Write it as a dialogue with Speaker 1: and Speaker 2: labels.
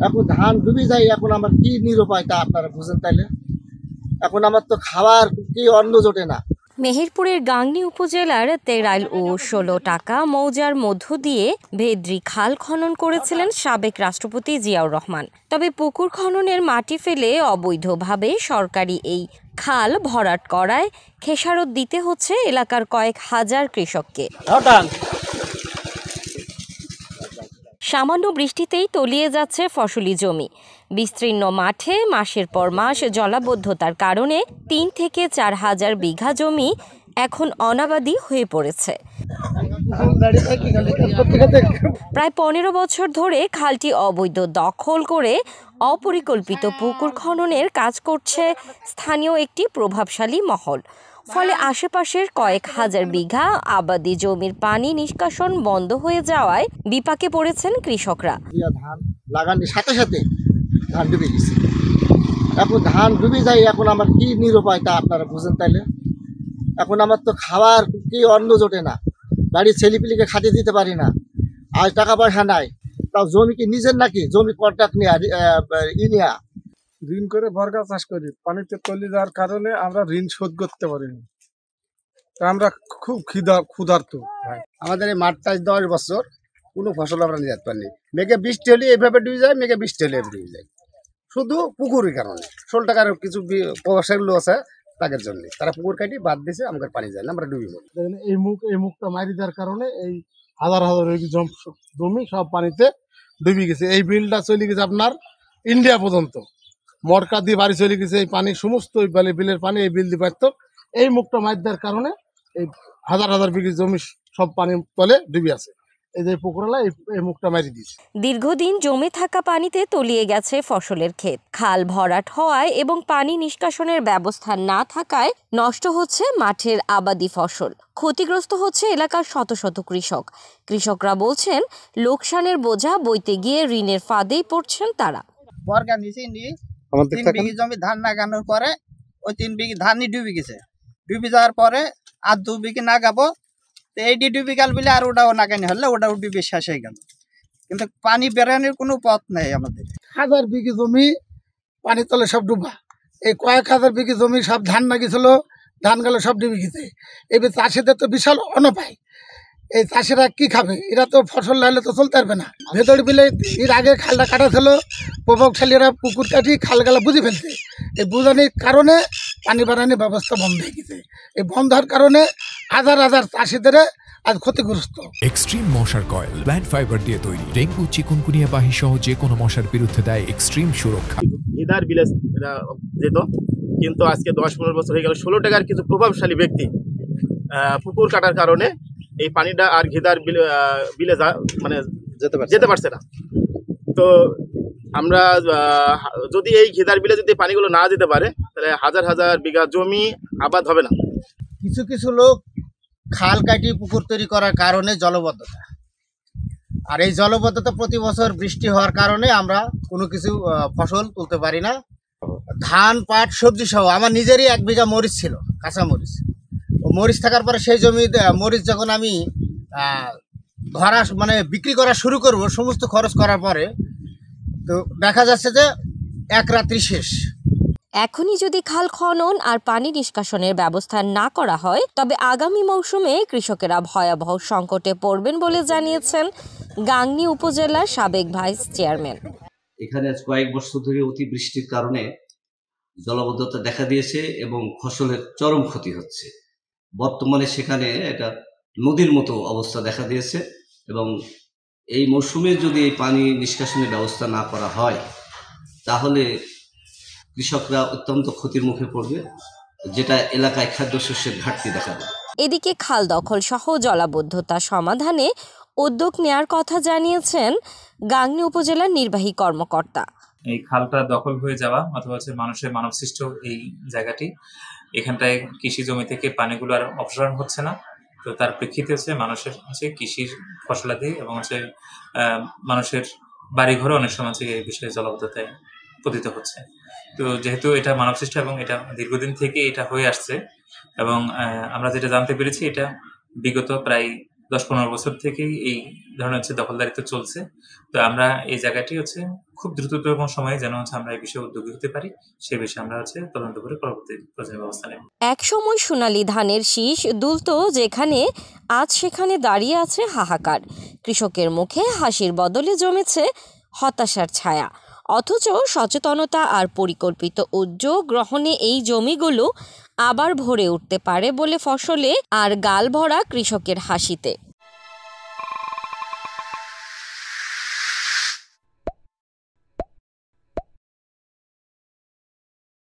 Speaker 1: এখন ধান ডুবে যায়, এখন আমার কি নিরুপায় তা আপনারা বুঝেন তাইলে। এখন আমার তো খাবার কি অন্ন জোটে না।
Speaker 2: মেহেরপুরের গাংনী উপজেলার তেরাইল ও ১৬ টাকা মৌজার মধ্য দিয়ে ভেদ্রি খাল খনন করেছিলেন সাবেক রাষ্ট্রপতি জিয়াউর রহমান। তবে পুকুর খননের মাটি ফেলে অবৈধভাবে সরকারি এই খাল ভরাট করায় খেসারত দিতে হচ্ছে এলাকার কয়েক হাজার কৃষককে। সামান্য বৃষ্টিতেই তলিয়ে যাচ্ছে ফসলি জমি। বিস্তীর্ণ মাঠে মাসের পর মাস জলাবদ্ধতার কারণে ৩ থেকে ৪ হাজার বিঘা জমি এখন অনাবাদি হয়ে পড়েছে। প্রায় ১৫ বছর ধরে খালটি অবৈধ দখল করে অপরিকল্পিত পুকুর খননের কাজ করছে স্থানীয় একটি প্রভাবশালী মহল। ফলে আশেপাশের কয়েক হাজার বিঘা আবাদি জমির পানি নিষ্কাশন বন্ধ হয়ে যাওয়ায় বিপাকে পড়েছেন কৃষকরা।
Speaker 1: ধান লাগানোর সাথে সাথে ধান ডুবে গেছে। এখন ধান ডুবে যায়, এখন আমার কি নিরুপায় তা আপনারা বুঝেন তাইলে। এখন আমার তো খাবার কি অন্ন জোটে না, বাড়ির ছেলেপিলিকে খাতে দিতে পারি না, আর টাকা পয়সা নাই। তাও জমি কি নিজের নাকি, জমি কন্ট্রাক্ট নিয়া
Speaker 3: ঋণ করে বর্গা চাষ করি, পানিতে তলি যাওয়ার কারণে আমরা ঋণ শোধ করতে পারিনি। আমরা খুব ক্ষুধার্ত।
Speaker 1: আমাদের এই মাঠটা 10 বছর কোনো ফসল আমরা নিয়ে যেতে পারিনি। মেঘে বৃষ্টি হলে এভাবে ডুবে যায়, মেঘে বৃষ্টি হলে এভাবে ডুবে যায়, শুধু পুকুরের কারণে। 16 টাকার কিছু প্রবাসের লোক আছে, তাদের জন্য তারা পুকুর কাটি বাদ দিয়েছে, আমাদের পানি যায় না, আমরা ডুবি পড়ি।
Speaker 3: এই মুখটা মারি দেওয়ার কারণে এই হাজার হাজার জমি সব পানিতে ডুবে গেছে। এই বিলটা চলে গেছে আপনার ইন্ডিয়া পর্যন্ত, মরকা দিয়ে বাড়ি চলে গেছে। এই পানি সমস্ত বিলের পানি এই বিল দিয়ে পারত। এই মুখটা মারি দেওয়ার কারণে এই হাজার হাজার বিঘি জমি সব পানি তলে ডুবে আছে। এই যে পুকুরলা এই মুখটা মারি দিয়েছে।
Speaker 2: দীর্ঘদিন জমে থাকা পানিতে তলিয়ে গেছে ফসলের ক্ষেত। খাল ভরাট হওয়ায় এবং পানি নিষ্কাশনের ব্যবস্থা না থাকায় নষ্ট হচ্ছে মাঠের আবাদি ফসল। ক্ষতিগ্রস্ত হচ্ছে এলাকার শত শত কৃষক। কৃষকরা বলছেন, লোকসানের বোঝা বইতে গিয়ে ঋণের ফাঁদেই পড়ছেন তারা।
Speaker 4: বর্গা নিচে নিয়ে 3 বিঘি জমি ধান লাগানোর পরে ওই 3 বিঘি ধানই ডুবে গেছে। ডুবে যাওয়ার পরে আর 2 বিঘি নাগাবো, তো এইটি ডুবে গেল বলে আর ওটাও নাগানি হলে ওটাও ডুবে শেষ হয়ে গেল। কিন্তু পানি বেরোনোর কোনো পথ নেই আমাদের।
Speaker 3: হাজার বিঘি জমি পানি তলে সব ডুবা। এই কয়েক হাজার বিঘি জমি সব ধান লাগিয়েছিল, ধান গেল সব ডুবে গেছে। এবার চাষিদের তো বিশাল অনপায়। এই চাষিরা কি খাবে? এরা তো ফসল লাইলে তো চলতে পারবে না। ভেতর বিলে এর আগে খালটা কাটা ছিল, প্রভাবশালীরা পুকুর কাটি খাল গেলা বুঝে ফেলছে। এই বুঝানির কারণে পানি বাড়ানোর ব্যবস্থা বন্ধ হয়ে গেছে। এই বন্ধ হওয়ার কারণে হাজার হাজার চাষিদের আজ ক্ষতিগ্রস্ত।
Speaker 5: এক্সট্রিম মশার কয়েল প্ল্যান্ট ফাইবার দিয়ে তৈরি, ডেঙ্গু চিকুনগুনিয়া বাহি সহ যে কোনো মশার বিরুদ্ধে দেয় এক্সট্রিম সুরক্ষা।
Speaker 6: ঘিদার বিলে যেত, কিন্তু আজকে 10-15 বছর হয়ে গেল 16 টাকার কিছু প্রভাবশালী ব্যক্তি পুকুর কাটার কারণে এই পানিটা আর ঘিদার বিলে মানে যেতে পারছে না। তো আমরা যদি এই ঘিদার বিলে যদি পানিগুলো না যেতে পারে, তাহলে হাজার হাজার বিঘা জমি আবাদ হবে না।
Speaker 1: কিছু কিছু লোক খাল কাটি পুকুর তৈরি করার কারণে জলবদ্ধতা, আর এই জলবদ্ধতা প্রতি বছর বৃষ্টি হওয়ার কারণে আমরা কোনো কিছু ফসল তুলতে পারি না। ধান পাট সবজি সহ আমার নিজেরই 1 বিঘা মরিচ ছিল, কাঁচা মরিচ। ও মরিচ থাকার পরে সেই জমি মরিচ যখন আমি ধরা মানে বিক্রি করা শুরু করব, সমস্ত খরচ করার পরে তো দেখা যাচ্ছে যে এক রাত্রি শেষ।
Speaker 2: এখনই যদি খাল খনন আর পানি নিষ্কাশনের ব্যবস্থা না করা হয়, তবে আগামী মৌসুমে কৃষকেরা ভয়াবহ সংকটে পড়বেন বলে জানিয়েছেন গাংনী উপজেলার সাবেক ভাইস চেয়ারম্যান।
Speaker 7: এখানে কয়েক বছর ধরে অতিবৃষ্টির কারণে জলাবদ্ধতা দেখা দিয়েছে এবং ফসলের চরম ক্ষতি হচ্ছে। বর্তমানে সেখানে এটা নদীর মতো অবস্থা দেখা দিয়েছে এবং এই মৌসুমে যদি এই পানি নিষ্কাশনের ব্যবস্থা না করা হয়, তাহলে কৃষকরা অত্যন্ত ক্ষতির মুখে পড়বে, যেটা এলাকায় খাদ্যশস্যের ঘাটতি দেখা দেবে।
Speaker 2: এদিকে খাল দখল সহ জলাবদ্ধতা সমাধানে উদ্যোগ নেয়ার কথা জানিয়েছেন গাংনী উপজেলার নির্বাহী কর্মকর্তা।
Speaker 8: এই খালটা দখল হয়ে যাওয়া অথবা মানুষের মানবসৃষ্ট এই জায়গাটি, এখানটায় কৃষি জমি থেকে পানিগুলো আর অপসারণ হচ্ছে না। তো তার প্রেক্ষিতে মানুষের কৃষির ফসলাদি এবং মানুষের বাড়িঘরও অনেক সময় এই বিষয়ে জলাবদ্ধতায় পতিত হচ্ছে। তো যেহেতু এটা মানবসৃষ্ট এবং এটা দীর্ঘদিন থেকে এটা হয়ে আসছে এবং আমরা যেটা জানতে পেরেছি, এটা বিগত প্রায় 10-15 বছর থেকেই এই ধরনের দখলদারিত্ব চলছে। তো আমরা এই জায়গাটি খুব দ্রুততম সময়ে যেন আমরা এই বিষয়ে উদ্যোগী হতে পারি, সেই বিষয়ে আমরা তদন্ত করে পরবর্তী প্রয়োজনীয় ব্যবস্থা নেব।
Speaker 2: এক সময় সোনালী ধানের শীষ দুলত যেখানে, আজ সেখানে দাঁড়িয়ে আছে হাহাকার। কৃষকের মুখে হাসির বদলে জমেছে হতাশার ছায়া। অথচ সচেতনতা আর পরিকল্পিত উদ্যোগ গ্রহণে এই জমিগুলো আবার ভরে উঠতে পারে বলে ফসলে আর গাল ভরা কৃষকের হাসিতে।